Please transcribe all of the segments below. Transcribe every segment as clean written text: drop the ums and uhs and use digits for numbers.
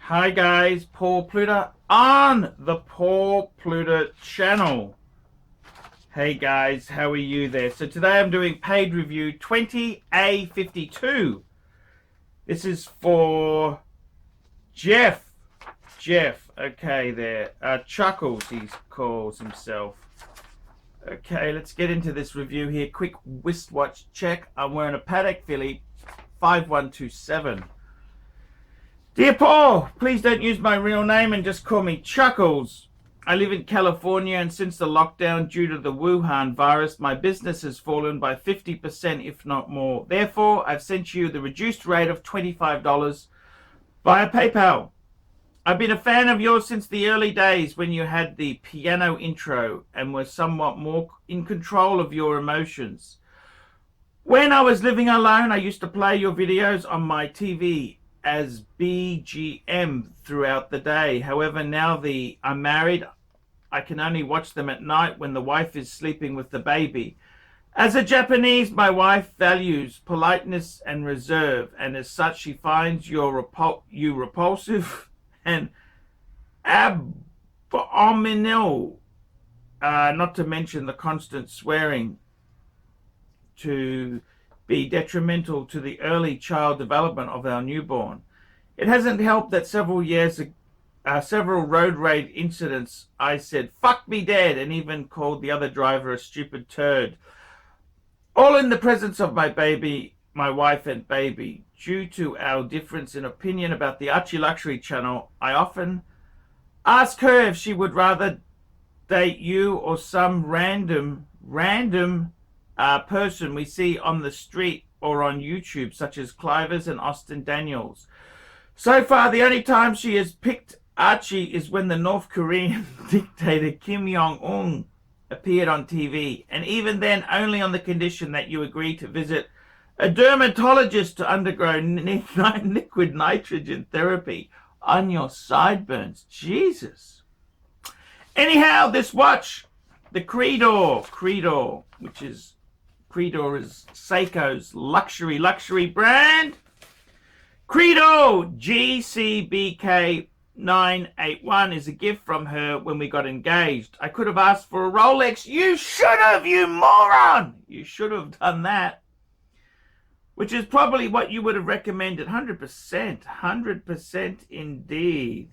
Hi guys, Paul Pluta on the Paul Pluta channel. Hey guys, how are you there? So today I'm doing paid review 20A52. This is for Jeff. Okay there. Chuckles, he calls himself. Okay, let's get into this review here. Quick wristwatch check. I'm wearing a Patek Philippe 5127. Dear Paul, please don't use my real name and just call me Chuckles. I live in California, and since the lockdown due to the Wuhan virus, my business has fallen by 50%, if not more. Therefore, I've sent you the reduced rate of $25 via PayPal. I've been a fan of yours since the early days when you had the piano intro and were somewhat more in control of your emotions. When I was living alone, I used to play your videos on my TV as BGM throughout the day. However, now I'm married, I can only watch them at night when the wife is sleeping with the baby. As a Japanese, my wife values politeness and reserve, and as such she finds you repulsive and abominable, not to mention the constant swearing to be detrimental to the early child development of our newborn. It hasn't helped that several road rage incidents I said, "Fuck me dead," and even called the other driver a stupid turd. All in the presence of my baby, my wife and baby. Due to our difference in opinion about the ArchieLuxury channel, I often ask her if she would rather date you or some random person we see on the street or on YouTube, such as Clivers and Austin Daniels. So far, the only time she has picked Archie is when the North Korean dictator Kim Jong-un appeared on TV, and even then only on the condition that you agree to visit a dermatologist to undergo liquid nitrogen therapy on your sideburns. Jesus. Anyhow, this watch, the Credor, which is Credor is Seiko's luxury brand. Credor GCBK981 is a gift from her when we got engaged. I could have asked for a Rolex. You should have, you moron! You should have done that. Which is probably what you would have recommended. 100% indeed.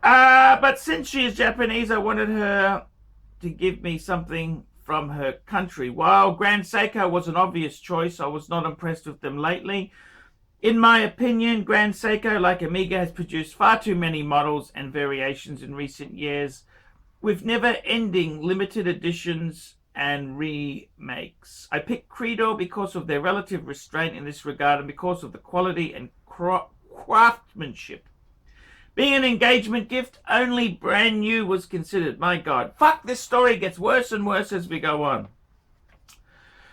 But since she is Japanese, I wanted her to give me something from her country. While Grand Seiko was an obvious choice, I was not impressed with them lately. In my opinion, Grand Seiko, like Omega, has produced far too many models and variations in recent years, with never-ending limited editions and remakes. I picked Credor because of their relative restraint in this regard and because of the quality and craftsmanship. Being an engagement gift, only brand new was considered. My God. Fuck, this story gets worse and worse as we go on.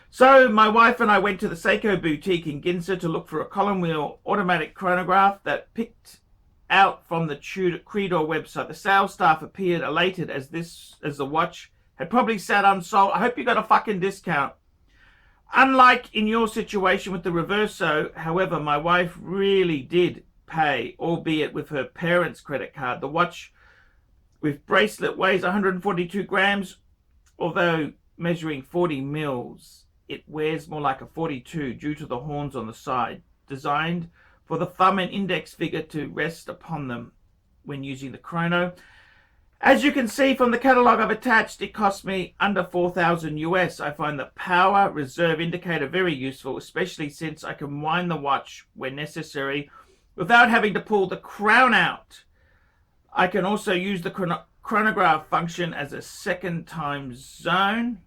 So, my wife and I went to the Seiko boutique in Ginza to look for a column wheel automatic chronograph that picked out from the Credor website. The sales staff appeared elated as the watch had probably sat unsold. I hope you got a fucking discount. Unlike in your situation with the Reverso, however, my wife really did pay, albeit with her parents' credit card. The watch with bracelet weighs 142 grams, although measuring 40 mils. It wears more like a 42 due to the horns on the side, designed for the thumb and index finger to rest upon them when using the chrono. As you can see from the catalog I've attached, it cost me under $4,000 US. I find the power reserve indicator very useful, especially since I can wind the watch when necessary without having to pull the crown out. I can also use the chronograph function as a second time zone,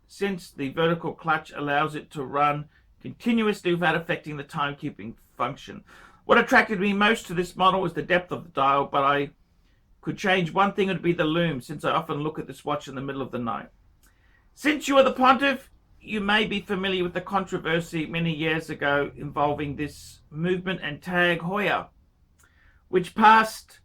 since the vertical clutch allows it to run continuously without affecting the timekeeping function. What attracted me most to this model was the depth of the dial, but I could change one thing, it would be the lume, since I often look at this watch in the middle of the night. Since you are the pontiff, you may be familiar with the controversy many years ago involving this movement and Tag Heuer, which passed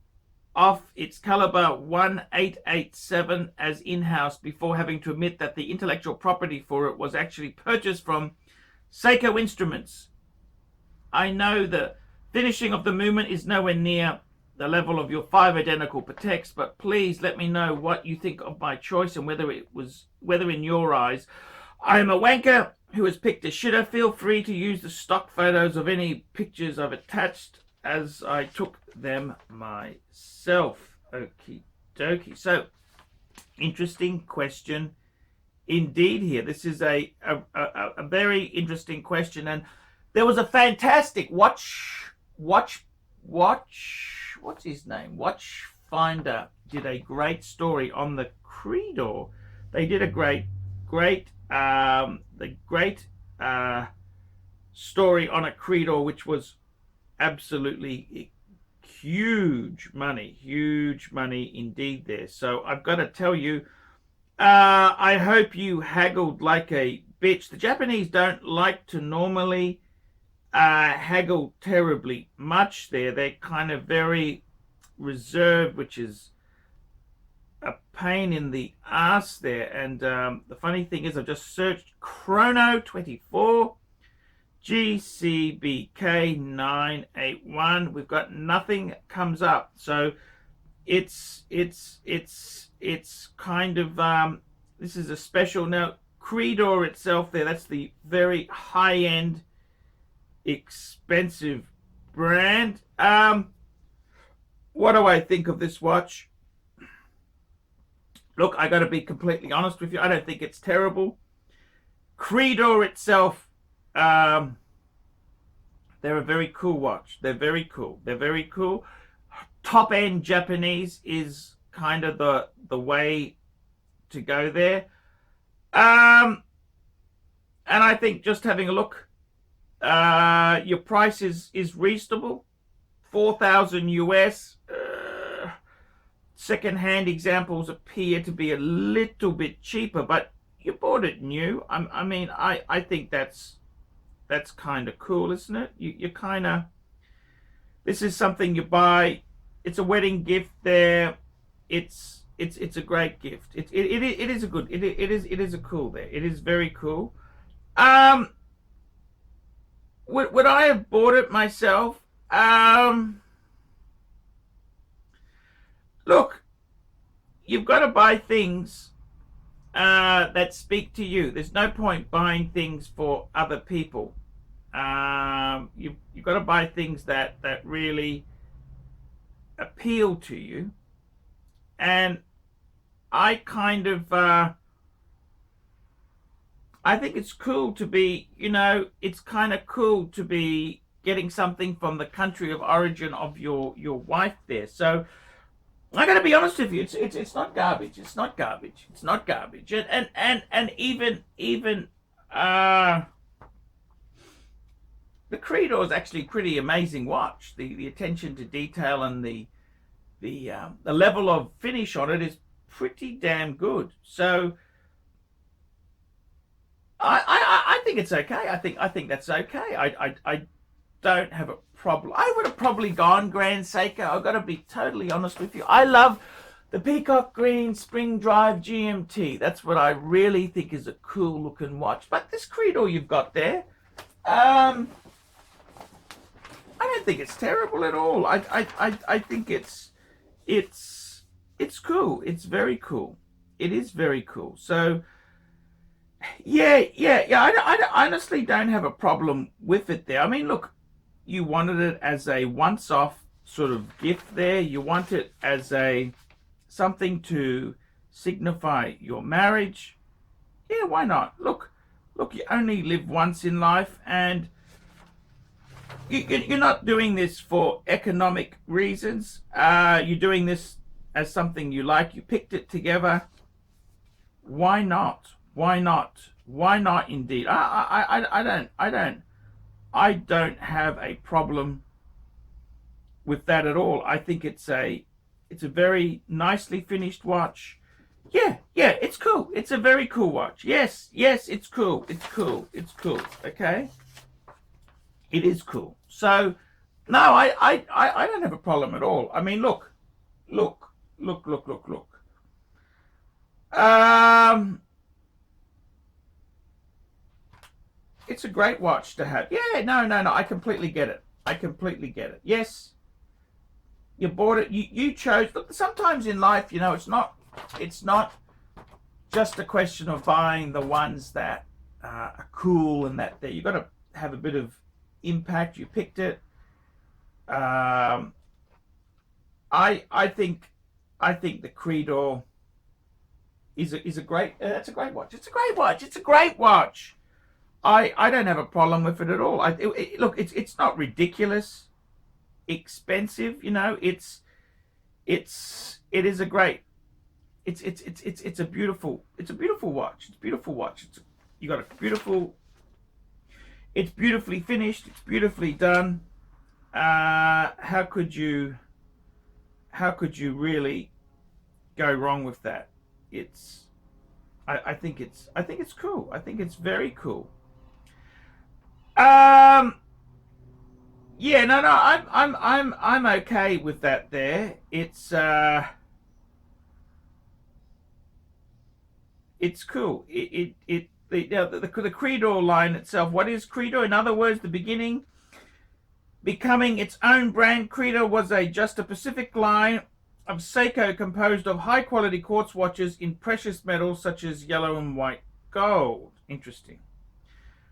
off its caliber 1887 as in-house before having to admit that the intellectual property for it was actually purchased from Seiko Instruments. I know the finishing of the movement is nowhere near the level of your 5 identical Pateks, but please let me know what you think of my choice and whether in your eyes I'm a wanker who has picked a shitter. Feel free to use the stock photos of any pictures I've attached as I took them myself. Okie dokie. So, interesting question indeed here. This is a very interesting question, and there was a fantastic what's his name? Watchfinder did a great story on the Credor. They did a great story on a Credor, which was absolutely huge money indeed there. So I've got to tell you, I hope you haggled like a bitch. The Japanese don't like to normally haggle terribly much there. They're kind of very reserved, which is a pain in the ass there. And the funny thing is, I've just searched Chrono 24 GCBK981. We've got nothing comes up. So it's kind of this is a special. Now Credor itself there, that's the very high end expensive brand. What do I think of this watch? Look, I got to be completely honest with you. I don't think it's terrible. Credor itself, they're a very cool watch. They're very cool. Top end Japanese is kind of the way to go there. And I think just having a look, your price is reasonable, 4,000 US. Second-hand examples appear to be a little bit cheaper, but you bought it new. I mean, I think that's kind of cool, isn't it? You kind of, this is something you buy. It's a wedding gift there. It's a great gift. It is a good. It is a cool there. It is very cool. Would I have bought it myself? Look, you've got to buy things that speak to you. There's no point buying things for other people. You've got to buy things that really appeal to you. And I kind of, I think it's cool to be, it's kind of cool to be getting something from the country of origin of your wife there. So I got to be honest with you, it's not garbage. It's not garbage. And even the Credor is actually a pretty amazing watch. The attention to detail and the level of finish on it is pretty damn good. So I think it's okay. I think that's okay. I don't have a problem. I would have probably gone Grand Seiko. I've got to be totally honest with you. I love the peacock green spring drive GMT. That's what I really think is a cool looking watch. But this Credor you've got there, I don't think it's terrible at all. I think it's cool. It's very cool. It is very cool. So yeah. I honestly don't have a problem with it there. I mean, look, you wanted it as a once-off sort of gift there. You want it as something to signify your marriage. Yeah, why not? Look, you only live once in life, and you're not doing this for economic reasons. You're doing this as something you like. You picked it together. Why not? Why not indeed? I don't have a problem with that at all. I think it's a very nicely finished watch. Yeah, it's cool. It's a very cool watch. Yes, it's cool. Okay, it is cool. So no, I don't have a problem at all. I mean, look. It's a great watch to have. Yeah, no. I completely get it. I completely get it. Yes, you bought it. You chose. Look, sometimes in life, it's not just a question of buying the ones that are cool and that you got to have a bit of impact. You picked it. I think the Credor is a great. It's a great watch. It's a great watch. It's a great watch. I don't have a problem with it at all. Look, it's not ridiculous expensive. It is a great. It's a beautiful watch. It's a beautiful watch. You got a beautiful. It's beautifully finished. It's beautifully done. How could you really go wrong with that? I think it's cool. I think it's very cool. Yeah, no, I'm okay with that there. It's cool. The Credor line itself. What is Credor? In other words, the beginning, becoming its own brand, Credor was just a Pacific line of Seiko composed of high quality quartz watches in precious metals such as yellow and white gold. Interesting.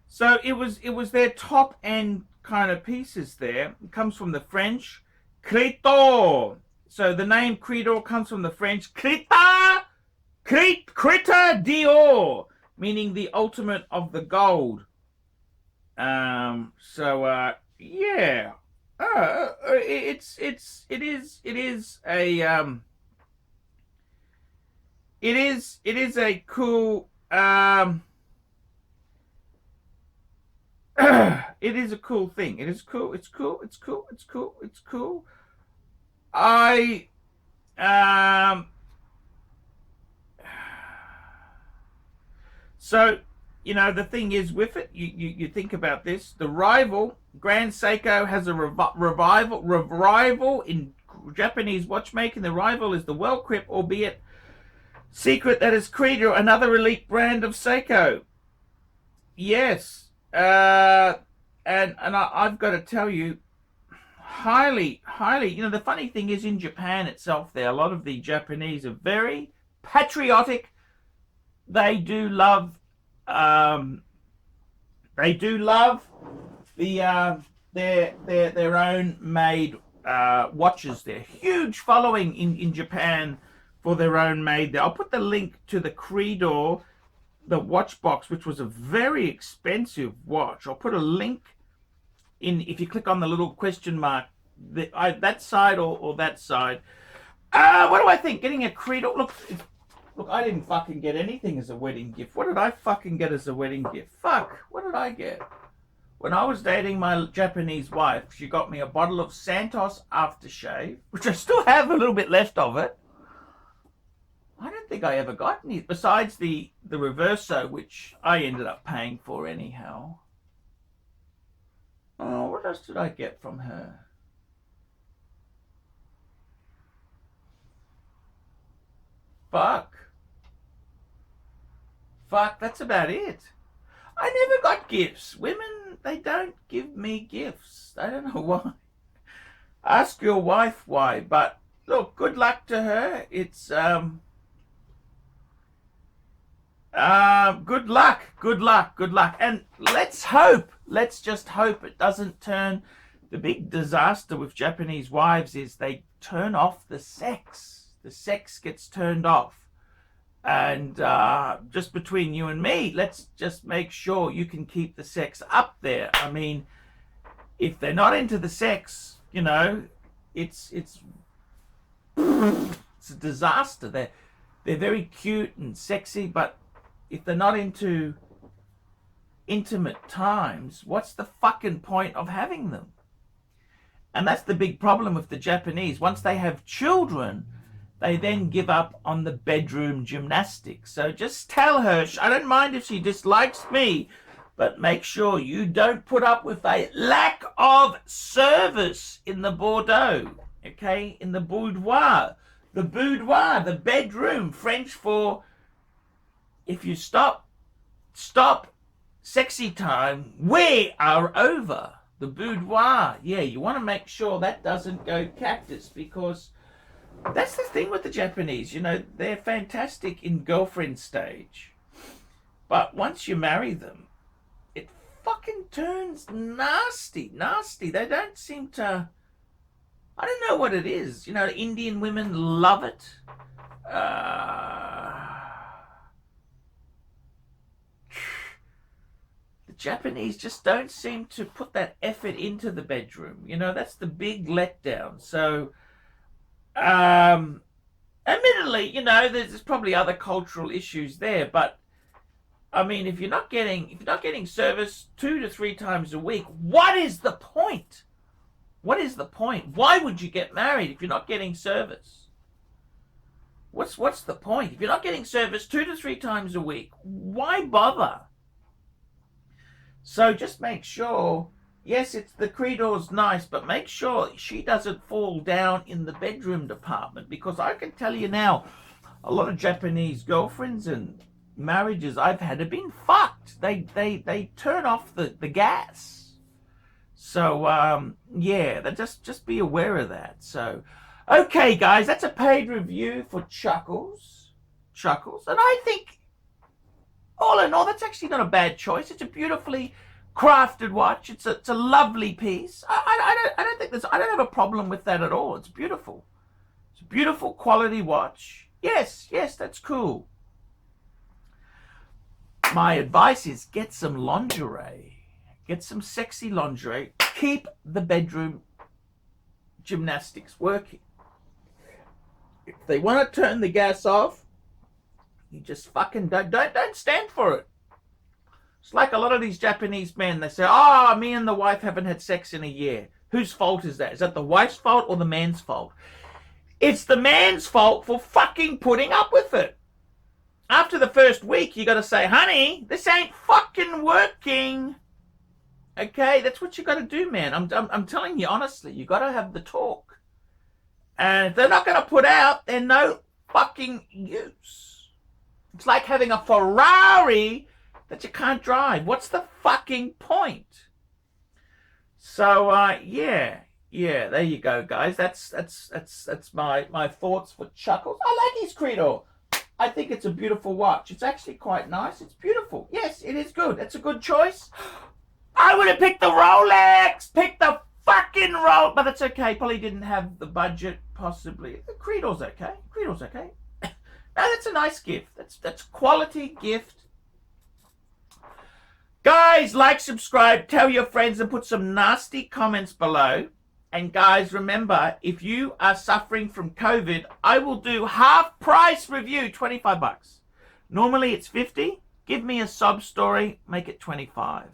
So it was their top end kind of pieces there. It comes from the French Credor. So the name Credor comes from the French Credor d'or, meaning the ultimate of the gold. Yeah. It is a cool it is a cool thing. It is cool. It's cool. So, the thing is with it, you think about this. The rival, Grand Seiko, has a revival in Japanese watchmaking. The rival is the well-equipped, albeit secret, that is Credor, another elite brand of Seiko. Yes. And I've got to tell you, highly, the funny thing is in Japan itself, there, a lot of the Japanese are very patriotic. They do love their own made watches. They're huge following in Japan for their own made. I'll put the link to the Credor, the watch box, which was a very expensive watch. I'll put a link in if you click on the little question mark, that side or that side. What do I think? Getting a Credor. Look, I didn't fucking get anything as a wedding gift. What did I fucking get as a wedding gift? Fuck, what did I get? When I was dating my Japanese wife, she got me a bottle of Santos aftershave, which I still have a little bit left of it. I don't think I ever got any, besides the Reverso, which I ended up paying for anyhow. Oh, what else did I get from her? Fuck, that's about it. I never got gifts. Women, they don't give me gifts. I don't know why. Ask your wife why. But look, good luck to her. It's good luck. And let's just hope it doesn't turn. The big disaster with Japanese wives is they turn off the sex. The sex gets turned off. And just between you and me, let's just make sure you can keep the sex up there. I mean, if they're not into the sex, it's a disaster. They're very cute and sexy, but if they're not into intimate times, what's the fucking point of having them? And that's the big problem with the Japanese. Once they have children, they then give up on the bedroom gymnastics. So just tell her, I don't mind if she dislikes me, but make sure you don't put up with a lack of service in the Bordeaux, okay? In the boudoir. The boudoir, the bedroom, French for if you stop sexy time, we are over. The boudoir. Yeah, you want to make sure that doesn't go cactus, because that's the thing with the Japanese. You know, they're fantastic in girlfriend stage. But once you marry them, it fucking turns nasty. They don't seem to... I don't know what it is. You know, Indian women love it. The Japanese just don't seem to put that effort into the bedroom. You know, that's the big letdown. So, admittedly, you know, there's probably other cultural issues there, but I mean, if you're not getting service 2 to 3 times a week, what is the point? What is the point? Why would you get married if you're not getting service? What's the point? If you're not getting service 2 to 3 times a week, why bother? So just make sure, yes, it's the Credor's nice, but make sure she doesn't fall down in the bedroom department, because I can tell you now, a lot of Japanese girlfriends and marriages I've had have been fucked. They turn off the gas. So yeah, just be aware of that. So okay, guys, that's a paid review for Chuckles, and I think all in all, that's actually not a bad choice. It's a beautifully crafted watch. It's a lovely piece. I don't have a problem with that at all. It's beautiful. It's a beautiful quality watch. Yes, that's cool. My advice is get some lingerie. Get some sexy lingerie. Keep the bedroom gymnastics working. If they want to turn the gas off, you just fucking don't stand for it. It's like a lot of these Japanese men. They say, "Oh, me and the wife haven't had sex in a year." Whose fault is that? Is that the wife's fault or the man's fault? It's the man's fault for fucking putting up with it. After the first week, you got to say, "Honey, this ain't fucking working." Okay, that's what you got to do, man. I'm telling you honestly, you got to have the talk. And if they're not going to put out, they're no fucking use. It's like having a Ferrari that you can't drive. What's the fucking point? So yeah, there you go, guys. That's my thoughts for Chuckles. I like his Credor. I think it's a beautiful watch. It's actually quite nice. It's beautiful. Yes, it is good. It's a good choice. I would have picked the Rolex. Pick the fucking Rolex. But it's okay. Probably didn't have the budget, possibly. The Credor's okay. No, that's a nice gift. That's quality gift. Guys, like, subscribe, tell your friends, and put some nasty comments below. And guys, remember, if you are suffering from COVID, I will do half price review, $25. Normally it's $50. Give me a sob story, make it $25.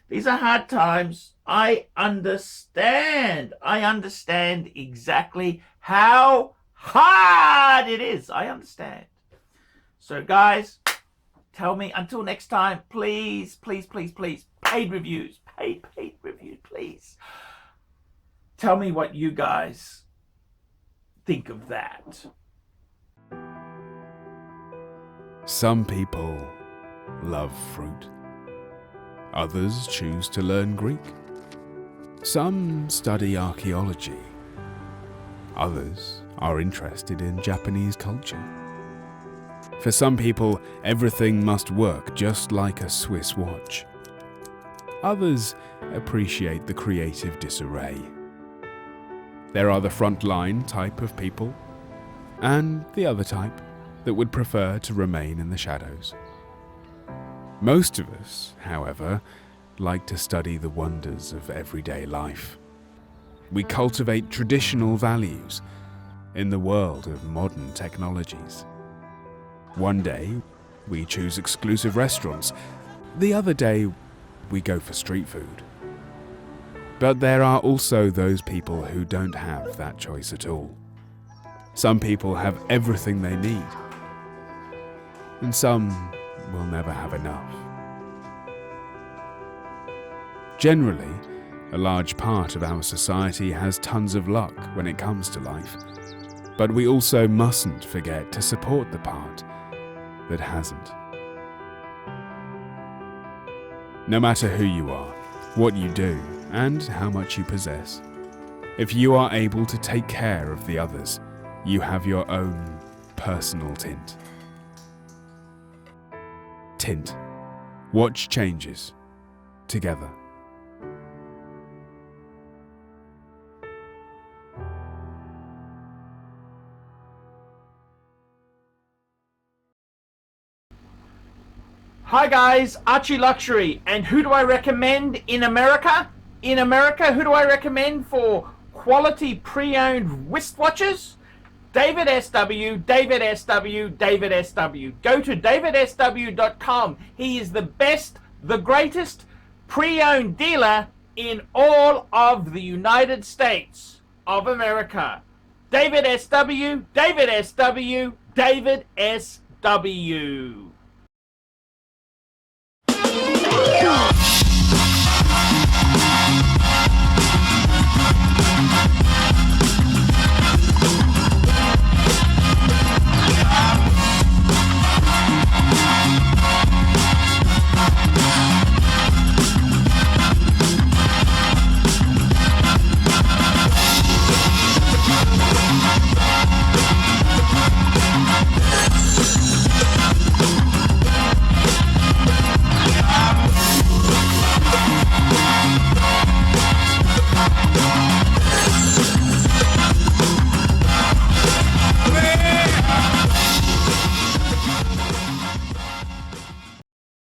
These are hard times. I understand. I understand exactly how hard it is. I understand. So guys, tell me, until next time, please, paid reviews, paid reviews, please. Tell me what you guys think of that. Some people love fruit. Others choose to learn Greek. Some study archaeology. Others are interested in Japanese culture. For some people, everything must work just like a Swiss watch. Others appreciate the creative disarray. There are the frontline type of people, and the other type that would prefer to remain in the shadows. Most of us, however, like to study the wonders of everyday life. We cultivate traditional values in the world of modern technologies. One day, we choose exclusive restaurants. The other day, we go for street food. But there are also those people who don't have that choice at all. Some people have everything they need, and some will never have enough. Generally, a large part of our society has tons of luck when it comes to life, but we also mustn't forget to support the part that hasn't. No matter who you are, what you do, and how much you possess, if you are able to take care of the others, you have your own personal tint. Tint. Watch changes. Together. Hi guys, ArchieLuxury, and who do I recommend in America? In America, who do I recommend for quality pre-owned wristwatches? David SW, David SW, David SW. Go to davidsw.com. He is the best, the greatest pre-owned dealer in all of the United States of America. David SW, David SW, David SW.